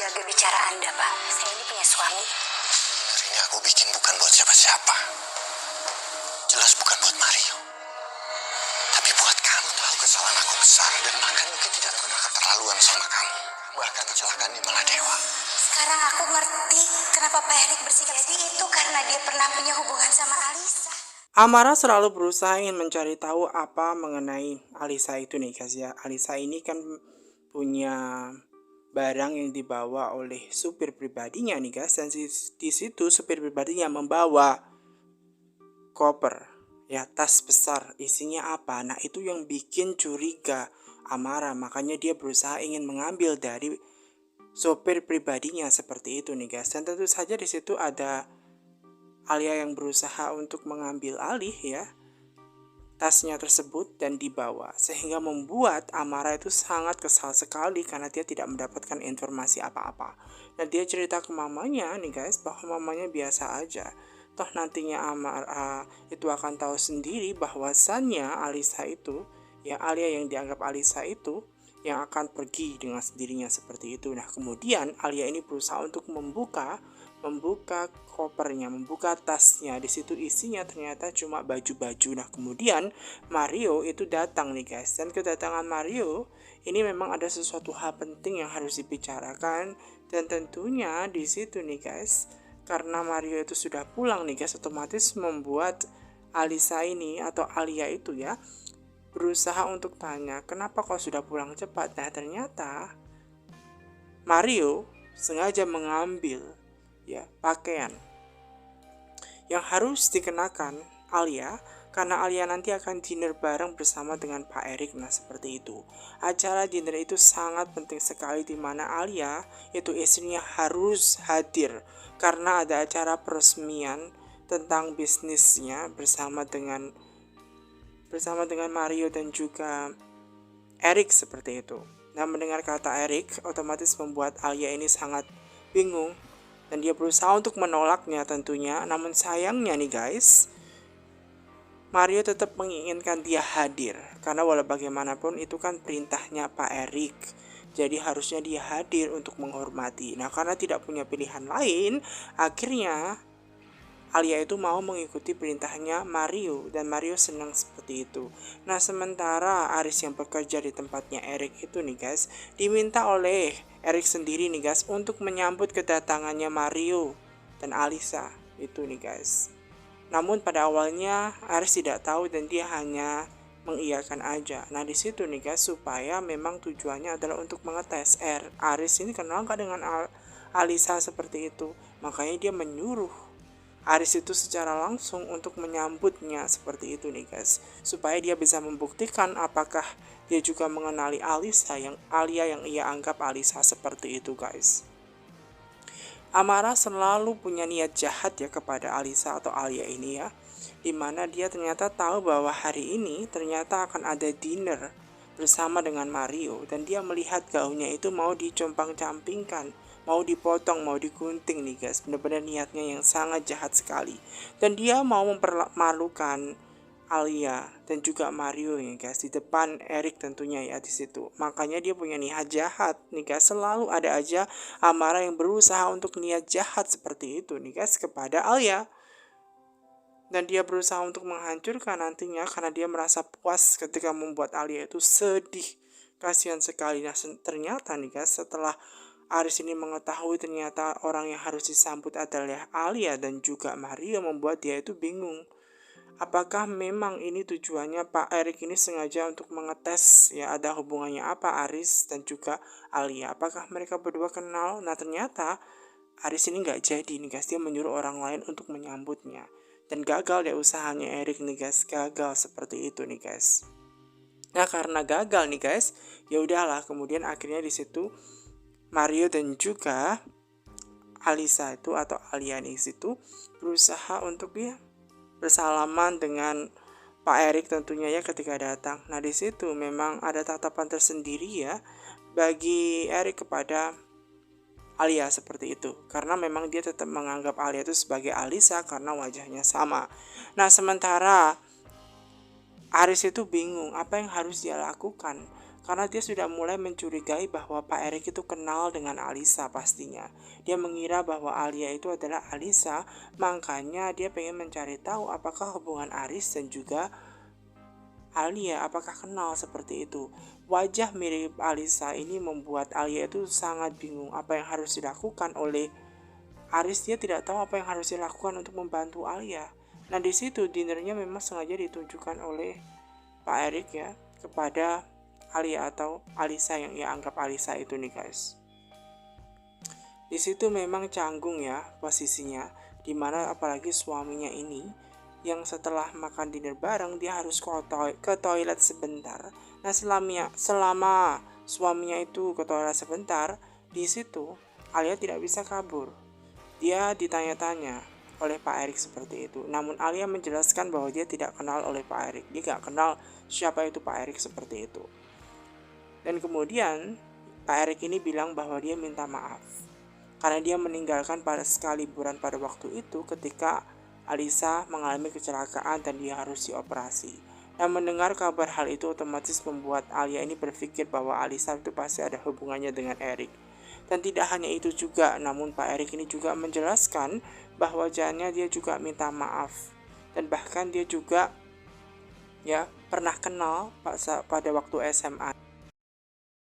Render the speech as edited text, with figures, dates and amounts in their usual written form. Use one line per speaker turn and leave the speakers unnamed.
menjaga bicara Anda, Pak. Saya ini punya suami.
Sebenarnya aku bikin bukan buat siapa-siapa. Jelas bukan buat Mario. Tapi buat kamu. Tahu kesalahan aku besar dan bahkan mungkin tidak pernah keterlaluan sama kamu. Bahkan kecelakaan ini malah dewa.
Sekarang aku ngerti kenapa Pak Erik bersikap seperti itu, karena dia pernah punya hubungan sama Alisa.
Amara selalu berusaha ingin mencari tahu apa mengenai Alisa itu nih guys ya. Alisa ini kan punya barang yang dibawa oleh supir pribadinya nih guys, dan di situ supir pribadinya membawa koper ya, tas besar, isinya apa. Nah itu yang bikin curiga Amara, makanya dia berusaha ingin mengambil dari supir pribadinya seperti itu nih guys. Dan tentu saja di situ ada Alia yang berusaha untuk mengambil alih ya tasnya tersebut dan dibawa, sehingga membuat Amara itu sangat kesal sekali karena dia tidak mendapatkan informasi apa-apa. Dan dia cerita ke mamanya nih guys, bahwa mamanya biasa aja, toh nantinya Amara itu akan tahu sendiri bahwasannya Alisa itu ya, Alia yang dianggap Alisa itu yang akan pergi dengan sendirinya seperti itu. Nah kemudian Alia ini berusaha untuk membuka kopernya, membuka tasnya. Di situ isinya ternyata cuma baju-baju. Nah kemudian Mario itu datang nih guys, dan kedatangan Mario ini memang ada sesuatu hal penting yang harus dibicarakan. Dan tentunya di situ nih guys, karena Mario itu sudah pulang nih guys, otomatis membuat Alisa ini atau Alia itu ya berusaha untuk tanya, kenapa kau sudah pulang cepat? Nah ternyata Mario sengaja mengambil ya pakaian yang harus dikenakan Alia, karena Alia nanti akan dinner bareng bersama dengan Pak Erik. Nah seperti itu. Acara dinner itu sangat penting sekali, di mana Alia itu istrinya harus hadir karena ada acara peresmian tentang bisnisnya bersama dengan Mario dan juga Erik seperti itu. Nah mendengar kata Erik otomatis membuat Alia ini sangat bingung, dan dia berusaha untuk menolaknya tentunya. Namun sayangnya nih guys, Mario tetap menginginkan dia hadir, karena walau bagaimanapun itu kan perintahnya Pak Erik, jadi harusnya dia hadir untuk menghormati. Nah karena tidak punya pilihan lain, akhirnya Alia itu mau mengikuti perintahnya Mario, dan Mario senang seperti itu. Nah sementara Aris yang bekerja di tempatnya Erik itu nih guys, diminta oleh Erik sendiri nih guys untuk menyambut kedatangannya Mario dan Alisa itu nih guys. Namun pada awalnya Aris tidak tahu dan dia hanya mengiyakan aja. Nah di situ nih guys, supaya memang tujuannya adalah untuk mengetes Aris ini kenal nggak dengan Alisa seperti itu. Makanya dia menyuruh Aris itu secara langsung untuk menyambutnya seperti itu nih guys, supaya dia bisa membuktikan apakah dia juga mengenali Alia yang ia anggap Alisa seperti itu guys. Amara selalu punya niat jahat ya kepada Alisa atau Alia ini ya, dimana dia ternyata tahu bahwa hari ini ternyata akan ada dinner bersama dengan Mario, dan dia melihat gaunnya itu mau dicompang-campingkan, mau dipotong, mau digunting nih guys. Benar-benar niatnya yang sangat jahat sekali, dan dia mau mempermalukan Alia dan juga Mario nih guys di depan Erik tentunya ya di situ. Makanya dia punya niat jahat nih guys. Selalu ada aja Amara yang berusaha untuk niat jahat seperti itu nih guys kepada Alia, dan dia berusaha untuk menghancurkan nantinya karena dia merasa puas ketika membuat Alia itu sedih. Kasihan sekali. Nah ternyata nih guys, setelah Aris ini mengetahui ternyata orang yang harus disambut adalah Alia dan juga Mario, membuat dia itu bingung. Apakah memang ini tujuannya Pak Erik ini sengaja untuk mengetes ya, ada hubungannya apa Aris dan juga Alia? Apakah mereka berdua kenal? Nah ternyata Aris ini nggak jadi nih guys, dia menyuruh orang lain untuk menyambutnya. Dan gagal deh usahanya Erik nih guys, gagal seperti itu nih guys. Nah karena gagal nih guys, ya udahlah, kemudian akhirnya di situ Mario dan juga Alisa itu atau Alianis itu berusaha untuk ya bersalaman dengan Pak Erik tentunya ya ketika datang. Nah di situ memang ada tatapan tersendiri ya bagi Erik kepada Alia seperti itu, karena memang dia tetap menganggap Alia itu sebagai Alisa karena wajahnya sama. Nah sementara Aris itu bingung apa yang harus dia lakukan, karena dia sudah mulai mencurigai bahwa Pak Erik itu kenal dengan Alisa pastinya. Dia mengira bahwa Alia itu adalah Alisa, makanya dia pengen mencari tahu apakah hubungan Aris dan juga Alia apakah kenal seperti itu. Wajah mirip Alisa ini membuat Alia itu sangat bingung apa yang harus dilakukan oleh Aris. Dia tidak tahu apa yang harus dilakukan untuk membantu Alia. Nah di situ dinernya memang sengaja ditunjukkan oleh Pak Erik ya kepada Alia atau Alisa yang ia anggap Alisa itu nih guys. Di situ memang canggung ya posisinya, dimana apalagi suaminya ini yang setelah makan dinner bareng dia harus ke toilet sebentar. Nah selama suaminya itu ke toilet sebentar, di situ Alia tidak bisa kabur. Dia ditanya-tanya oleh Pak Erik seperti itu. Namun Alia menjelaskan bahwa dia tidak kenal oleh Pak Erik. Dia gak kenal siapa itu Pak Erik seperti itu. Dan kemudian Pak Erik ini bilang bahwa dia minta maaf karena dia meninggalkan pada sekali liburan pada waktu itu ketika Alisa mengalami kecelakaan dan dia harus dioperasi. Dan mendengar kabar hal itu otomatis membuat Alia ini berpikir bahwa Alisa itu pasti ada hubungannya dengan Erik. Dan tidak hanya itu juga, namun Pak Erik ini juga menjelaskan bahwa jangan dia juga minta maaf. Dan bahkan dia juga ya pernah kenal pada waktu SMA